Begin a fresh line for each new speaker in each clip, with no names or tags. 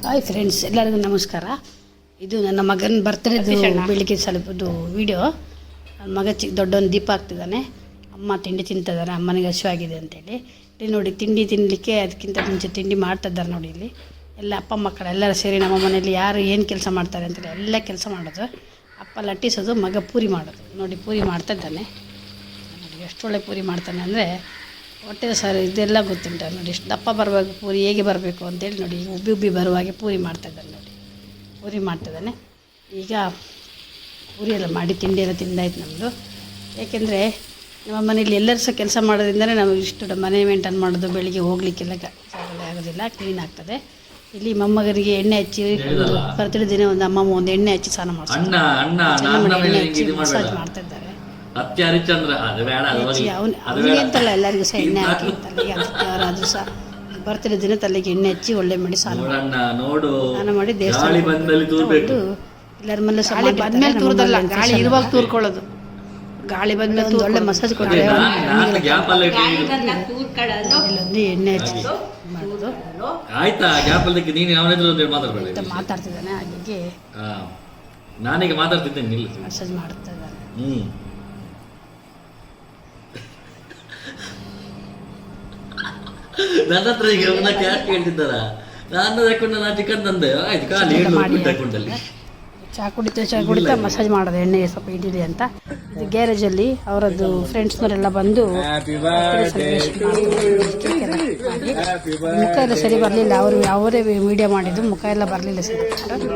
Hi friends, ಎಲ್ಲರಿಗೂ ನಮಸ್ಕಾರ. ಇದು ನನ್ನ ಮಗನ ಬರ್ತ್ಡೇದು ಬೆಳಿಗ್ಗೆ ಸ್ವಲ್ಪದು ವಿಡಿಯೋ. ನನ್ನ ಮಗ ದೊಡ್ಡವನು ದೀಪ ಹಾಕ್ತಿದ್ದಾನೆ. ಅಮ್ಮ ತಿಂಡಿ ತಿಂತಿದ್ದಾರೆ, ಅಮ್ಮನಿಗೆ ಹಸಿವಾಗಿದೆ ಅಂತೇಳಿ. ಇಲ್ಲಿ ನೋಡಿ, ತಿಂಡಿ ತಿನ್ನಲಿಕ್ಕೆ ಅದಕ್ಕಿಂತ ಮುಂಚೆ ತಿಂಡಿ ಮಾಡ್ತಾ ಇದ್ದಾರೆ ನೋಡಿ. ಇಲ್ಲಿ ಎಲ್ಲ ಅಪ್ಪ ಮಕ್ಕಳು ಎಲ್ಲರೂ ಸೇರಿ ನಮ್ಮ ಮನೆಯಲ್ಲಿ ಯಾರು ಏನು ಕೆಲಸ ಮಾಡ್ತಾರೆ ಅಂತೇಳಿ ಎಲ್ಲ ಕೆಲಸ ಮಾಡೋದು. ಅಪ್ಪ ಲಟ್ಟಿಸೋದು, ಮಗ ಪೂರಿ ಮಾಡೋದು. ನೋಡಿ, ಪೂರಿ ಮಾಡ್ತಾ ಇದ್ದಾನೆ. ನೋಡಿ ಎಷ್ಟು ಒಳ್ಳೆ ಪೂರಿ ಮಾಡ್ತಾನೆ ಅಂದರೆ ಹೊಟ್ಟೆ ಸರ್ ಇದೆಲ್ಲ ಗೊತ್ತುಂಟು. ನೋಡಿ ಎಷ್ಟು ದಪ್ಪ ಬರಬೇಕು, ಪೂರಿ ಹೇಗೆ ಬರಬೇಕು ಅಂತೇಳಿ ನೋಡಿ. ಉಬ್ಬಿ ಉಬ್ಬಿ ಬರುವಾಗೆ ಪೂರಿ ಮಾಡ್ತಾಯಿದ್ದಾನೆ ನೋಡಿ. ಪೂರಿ ಮಾಡ್ತಾಯಿದ್ದಾನೆ. ಈಗ ಪೂರಿ ಎಲ್ಲ ಮಾಡಿ ತಿಂಡಿ ಎಲ್ಲ ತಿಂದಾಯ್ತು ನಮ್ಮದು. ಏಕೆಂದರೆ ನಮ್ಮ ಮನೇಲಿ ಎಲ್ಲರೂ ಸಹ ಕೆಲಸ ಮಾಡೋದ್ರಿಂದಲೇ ನಾವು ಇಷ್ಟು ಮನೆ ಮೇಂಟೈನ್ ಮಾಡೋದು. ಬೆಳಿಗ್ಗೆ ಹೋಗ್ಲಿಕ್ಕೆಲ್ಲ ಆಗೋದಿಲ್ಲ, ಕ್ಲೀನ್ ಆಗ್ತದೆ. ಇಲ್ಲಿ ಮೊಮ್ಮಗರಿಗೆ ಎಣ್ಣೆ ಹಚ್ಚಿ ಒಂದು ಬರ್ತ್ಡೇ ದಿನ ಒಂದು ಅಮ್ಮಮ್ಮ ಒಂದು ಎಣ್ಣೆ ಹಚ್ಚಿ ಸ್ನಾನ ಮಾಡ್ತಾರೆ, ಮಸಾಜ್ ಮಾಡ್ತಾ ಇದ್ದಾರೆ. ಅವನಿಗೆಂತಲ್ಲ, ಎಲ್ಲರಿಗೂ ಸಹ ಎಣ್ಣೆ ಹಾಕಿ ತಲೆಗೆ ಯಾರಾದರೂ ಸಹ ಬರ್ತ್ಡೇ ದಿನ ತಲೆಗೆ ಎಣ್ಣೆ ಹಚ್ಚಿ ಒಳ್ಳೆ ಮಾಡಿ ಸ್ನಾನ ಮಾಡಿ ದೇವಸ್ಥಾನ ಎಲ್ಲರ ಮನೆ ಬಂದ್ಮೇಲೆ ತೂರ್ದಲ್ಲ, ಗಾಳಿ ಇರುವಾಗ ತೂರ್ಕೊಳ್ಳೋದು. ಗಾಳಿ ಬಂದ್ಮೇಲೆ ಒಳ್ಳೆ ಮಸಾಜ್ ಕೊಟ್ಟರೆ ಇಲ್ಲೊಂದು ಎಣ್ಣೆ ಹಚ್ಚಿ ಮಾಡೋದು. ಮಾತಾಡ್ತಿದ್ದಾನೆ, ಹಾಗೆ
ನಾನೀಗ ಮಾತಾಡ್ತಿದ್ದೇನೆ,
ಮಸಾಜ್ ಮಾಡ್ತಾ ಇದ್ದಾನೆ.
ನನ್ನ ಹತ್ರ ಈಗ ಕ್ಯಾಶ್ ಕೇಳ್ತಿದ್ದಾರ. ನಾನು ತಗೊಂಡು ನಾನು ಚಿಕನ್ ತಂದೆ, ಆಯ್ತು ಖಾಲಿ ತಗೊಂಡಲ್ಲಿ
ಚಹಾ ಕುಡಿತಾ ಮಸಾಜ್ ಮಾಡೋದು. ಎಣ್ಣೆ ಸ್ವಲ್ಪ ಇಡಿದೆ ಅಂತ. ಇದು ಗ್ಯಾರೇಜಲ್ಲಿ ಅವರದ್ದು ಫ್ರೆಂಡ್ಸ್ನವರೆಲ್ಲ ಬಂದು ಮುಖ ಎಲ್ಲ ಸರಿ ಬರಲಿಲ್ಲ. ಅವರೇ ವಿಡಿಯೋ ಮಾಡಿದ್ದು, ಮುಖ ಎಲ್ಲ ಬರಲಿಲ್ಲ ಸರಿ. ಹಾಗಾಗಿ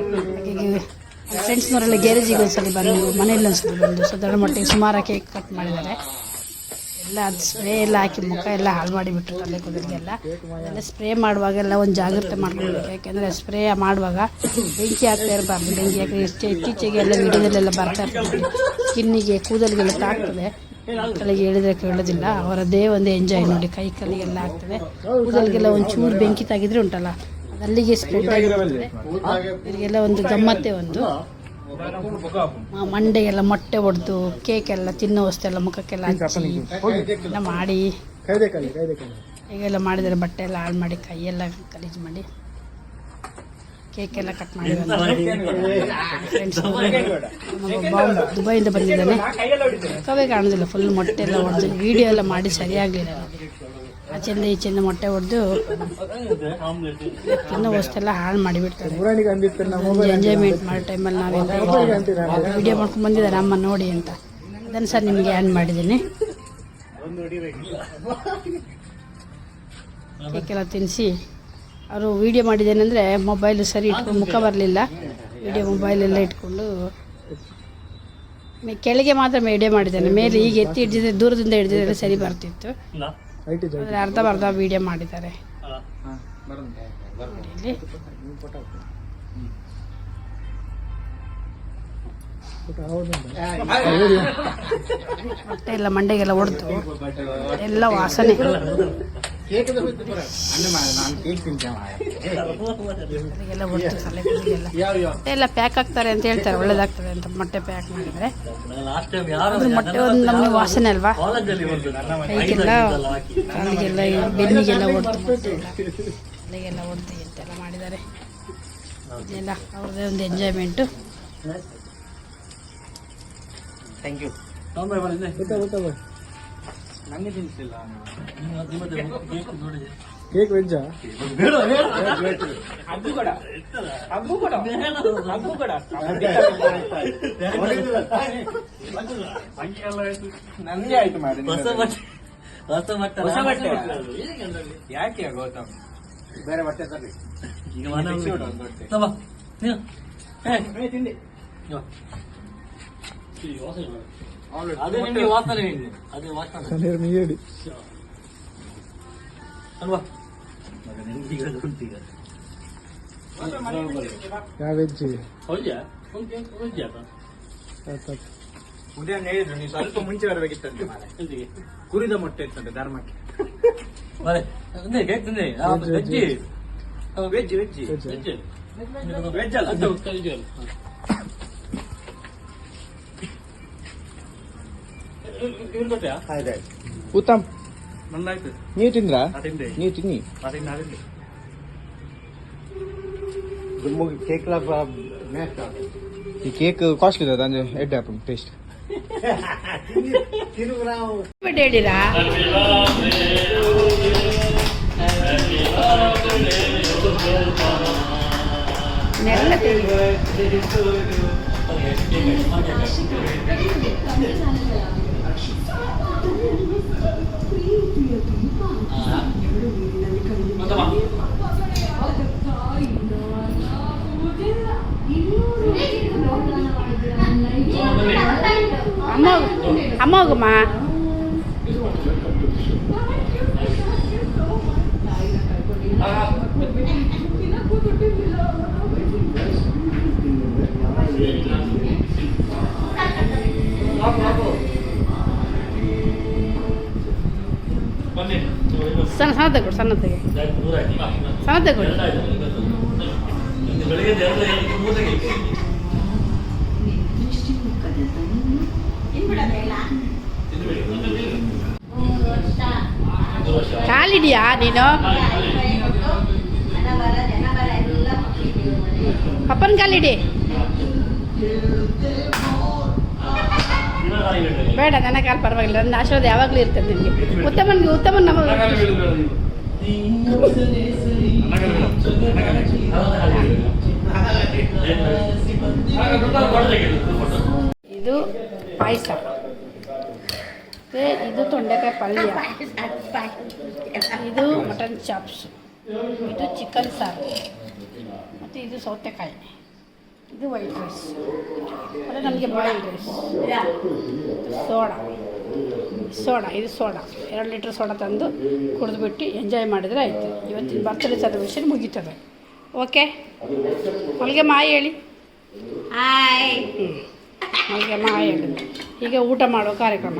ಫ್ರೆಂಡ್ಸ್ನವರೆಲ್ಲ ಗ್ಯಾರೇಜಿಗೆ ಒಂದ್ಸಲಿ ಬಂದು, ಮನೆಯಲ್ಲಿ ಒಂದ್ಸಲಿ ಬಂದು ದೊಡ್ಡ ಮಟ್ಟಿಗೆ ಸುಮಾರು ಕೇಕ್ ಕಟ್ ಮಾಡಿದ್ದಾರೆ. ಎಲ್ಲ ಅದು ಸ್ಪ್ರೇ ಎಲ್ಲ ಹಾಕಿ ಮುಖ ಎಲ್ಲ ಹಾಳು ಮಾಡಿಬಿಟ್ರು, ತಲೆ ಕೂದಲಿಗೆಲ್ಲ. ಅದೆಲ್ಲ ಸ್ಪ್ರೇ ಮಾಡುವಾಗೆಲ್ಲ ಒಂದು ಜಾಗ್ರತೆ ಮಾಡ್ಕೊಳ್ಬೇಕು. ಯಾಕೆಂದರೆ ಸ್ಪ್ರೇ ಮಾಡುವಾಗ ಬೆಂಕಿ ಹಾಕ್ತಾ ಇರಬಾರ್ದು. ಬೆಂಕಿ ಹಾಕಿ ಇತ್ತೀಚೆಗೆ ಎಲ್ಲ ವಿಡಿಯೋದಲ್ಲೆಲ್ಲ ಬರ್ತಾ ಇರ್ತದೆ, ಸ್ಕಿನ್ನಿಗೆ ಕೂದಲಿಗೆಲ್ಲ ತಾಗ್ತದೆ. ಮಕ್ಕಳಿಗೆ ಹೇಳಿದ್ರೆ ಕೇಳೋದಿಲ್ಲ. ಅವರದ್ದೇ ಒಂದು ಎಂಜಾಯ್ ನೋಡಿ. ಕೈ ಕಾಲಿಗೆಲ್ಲ ಆಗ್ತದೆ, ಕೂದಲಿಗೆಲ್ಲ ಒಂದು ಚೂರು ಬೆಂಕಿ ತಾಗಿದ್ರೆ ಉಂಟಲ್ಲ, ಅದು ಅಲ್ಲಿಗೆ ಸ್ಪ್ರೆಡ್ ಆಗಿರ್ತದೆ. ಇವರಿಗೆಲ್ಲ ಒಂದು ಗಮ್ಮತ್ತೇ ಒಂದು. ಮಂಡೆಗೆಲ್ಲ ಮೊಟ್ಟೆ ಹೊಡೆದು ಕೇಕೆಲ್ಲ ತಿನ್ನೋ ವಸ್ತೆಲ್ಲ ಮುಖಕ್ಕೆಲ್ಲ ಹಚ್ಚಿ ಎಲ್ಲ ಮಾಡಿ ಹೀಗೆಲ್ಲ ಮಾಡಿದರೆ ಬಟ್ಟೆ ಎಲ್ಲ ಹಾಳು ಮಾಡಿ, ಕೈಯೆಲ್ಲ ಗಲೀಜು ಮಾಡಿ ಕೇಕೆಲ್ಲ ಕಟ್ ಮಾಡಿ. ಫ್ರೆಂಡ್ಸ್ ದುಬೈಯಿಂದ ಬಂದಿದ್ದಾನೆ, ಮುಖವೇ ಕಾಣೋದಿಲ್ಲ, ಫುಲ್ ಮೊಟ್ಟೆ ಎಲ್ಲ ಹೊಡೆದು ವಿಡಿಯೋ ಎಲ್ಲ ಮಾಡಿ ಸರಿಯಾಗಲಿಲ್ಲ ನೋಡಿ. ಆಚೆಯಿಂದ ಈಚೆಯಿಂದ ಮೊಟ್ಟೆ ಹೊಡೆದು ತಿನ್ನೋ ವಸ್ತೆಲ್ಲ ಹಾಳು ಮಾಡಿಬಿಡ್ತಾರೆ. ಎಂಜಾಯ್ಮೆಂಟ್ ಮಾಡೋ ಟೈಮಲ್ಲಿ ನಾವೆಲ್ಲ ವಿಡಿಯೋ ಮಾಡ್ಕೊಂಡು ಬಂದಿದ್ದಾರೆ ಅಮ್ಮ ನೋಡಿ ಅಂತ. ಅದನ್ನು ಸರ್ ನಿಮಗೆ ಆ್ಯಡ್ ಮಾಡಿದ್ದೀನಿ. ಕೇಕೆಲ್ಲ ತಿನ್ನಿಸಿ ಅವರು ವಿಡಿಯೋ ಮಾಡಿದ್ದೇನೆಂದರೆ ಮೊಬೈಲು ಸರಿ ಇಟ್ಕೊಂಡು, ಮುಖ ಬರಲಿಲ್ಲ, ವಿಡಿಯೋ ಮೊಬೈಲೆಲ್ಲ ಇಟ್ಕೊಂಡು ಕೆಳಗೆ ಮಾತ್ರ ವಿಡಿಯೋ ಮಾಡಿದ್ದೇನೆ. ಮೇಲೆ ಈಗ ಎತ್ತಿ ಹಿಡಿದಿದ್ರೆ, ದೂರದಿಂದ ಹಿಡಿದಿದ್ರೆ ಸರಿ ಬರ್ತಿತ್ತು. ಅರ್ಧ ವಿಡಿಯೋ ಮಾಡಿದ್ದಾರೆ. ಮೊಟ್ಟೆ ಎಲ್ಲ ಮಂಡೆಗೆಲ್ಲ ಹೊಡೆದು ಎಲ್ಲ ವಾಸನೆ. ಮೊಟ್ಟೆ ಎಲ್ಲ ಪ್ಯಾಕ್ ಆಗ್ತಾರೆ ಅಂತ ಹೇಳ್ತಾರೆ, ಒಳ್ಳೇದಾಗ್ತದೆ ಅಂತ ಮೊಟ್ಟೆ ಪ್ಯಾಕ್ ಮಾಡಿದ್ರೆ. ಮೊಟ್ಟೆ ಒಂದು ನಮಗೆ ವಾಸನೆ ಅಲ್ವಾ, ಕೈಗೆಲ್ಲ ಕಾಲಿಗೆಲ್ಲ ಬೆನ್ನಿಗೆಲ್ಲ ಹೊಡೆದು ತಲೆಗೆಲ್ಲ ಹೊಡೆದು ಎಂತೆಲ್ಲ ಮಾಡಿದ್ದಾರೆ. ಇದೆಲ್ಲ ಅವ್ರದ್ದೇ ಒಂದು ಎಂಜಾಯ್ಮೆಂಟು.
Thank you.
ಕೇಕ್ ವೆಜ್ಜಾ?
ನಂದೇ ಆಯ್ತು ಮಾಡಿ. ಯಾಕೆ ಗೌತಮ್ ಬೇರೆ ಬಟ್ಟೆ ತರ್ರಿ. ತಿಂಡಿ
ಅದೇ ನಿಮಗೆ ವಾಸನೆ ಹೇಳಿ, ಅದೇ ವಾಸನೆ
ಹೇಳಿ
ಅಲ್ವಾ?
ಯಾವ ವೆಜ್?
ಉದಯ ಹೇಳಿದ್ರು ನೀವು ಸ್ವಲ್ಪ ಮುಂಚೆ ಬರಬೇಕಿತ್ತಂತೆ. ಕುರಿದ ಮೊಟ್ಟೆ ಇತ್ತಂತೆ ಧರ್ಮಕ್ಕೆ. ವೆಜ್ ವೆಜ್ ಅಲ್ಲ,
ಉತ್ತಮ್
ನಂದಾಯ್ತು.
ನೀವು ತಿಂದ್ರಾ?
ತಿಂದೆ.
ನೀವು ತಿನ್ನಿ.
ತಿಂದೆ.
ಈ ಕೇಕ್ ಕಾಸ್ಟ್ಲಿ ಇದೆ ಅಂದ್ರೆ ಎಡ್ ಆಪನ್ ಟೇಸ್ಟ್
ಬಿಟ್ಟು ಹೇಳಿರಾ ನೆಲ್ಲ ಅಮ್ಮ ಹೋಗಮ್ಮ ಸಣ್ಣ ತಗೊಡು ಸಣ್ಣ ತೆಗೆ ಸಣ್ಣ ತಗೊಡು ಕಾಲಿದೆಯಾ ನೀನು ಅಪ್ಪನ ಕಾಲಿಡಿ ಬೇಡ ನನ್ನ ಕಾಲು ಪರವಾಗಿಲ್ಲ ನನ್ನ ಆಶೀರ್ವಾದ ಯಾವಾಗಲೂ ಇರ್ತದೆ ನಿನಗೆ ಉತ್ತಮನ್ ನಮ್ಮ ಇದು ಪಾಯಸ ಮತ್ತು ಇದು ತೊಂಡೆಕಾಯಿ ಪಲ್ಯ, ಇದು ಮಟನ್ ಚಾಪ್ಸ್, ಇದು ಚಿಕನ್ ಸಾರು, ಮತ್ತು ಇದು ಸೌತೆಕಾಯಿ, ಇದು ವೈಟ್ ರೈಸ್, ಮತ್ತು ನಮಗೆ ಬಾಯ್ಲ್ಡ್ ರೈಸ್, ಸೋಡಾ ಇದು ಸೋಡಾ 2 ಲೀಟ್ರ್ ಸೋಡಾ ತಂದು ಕುಡಿದ್ಬಿಟ್ಟು ಎಂಜಾಯ್ ಮಾಡಿದರೆ ಆಯಿತು. ಇವತ್ತಿನ ಬರ್ತ್ಡೇ ಸೆಲೆಬ್ರೇಷನ್ ಮುಗೀತದೆ. ಓಕೆ, ಮಲ್ಲಿಗೆ ಮಾಯಿ ಹೇಳಿ. ಹಾಯ್. ಮಲ್ಲಿಗೆ ಮಾಯಿ ಹೇಳಿ. ಈಗ ಊಟ ಮಾಡೋ ಕಾರ್ಯಕ್ರಮ.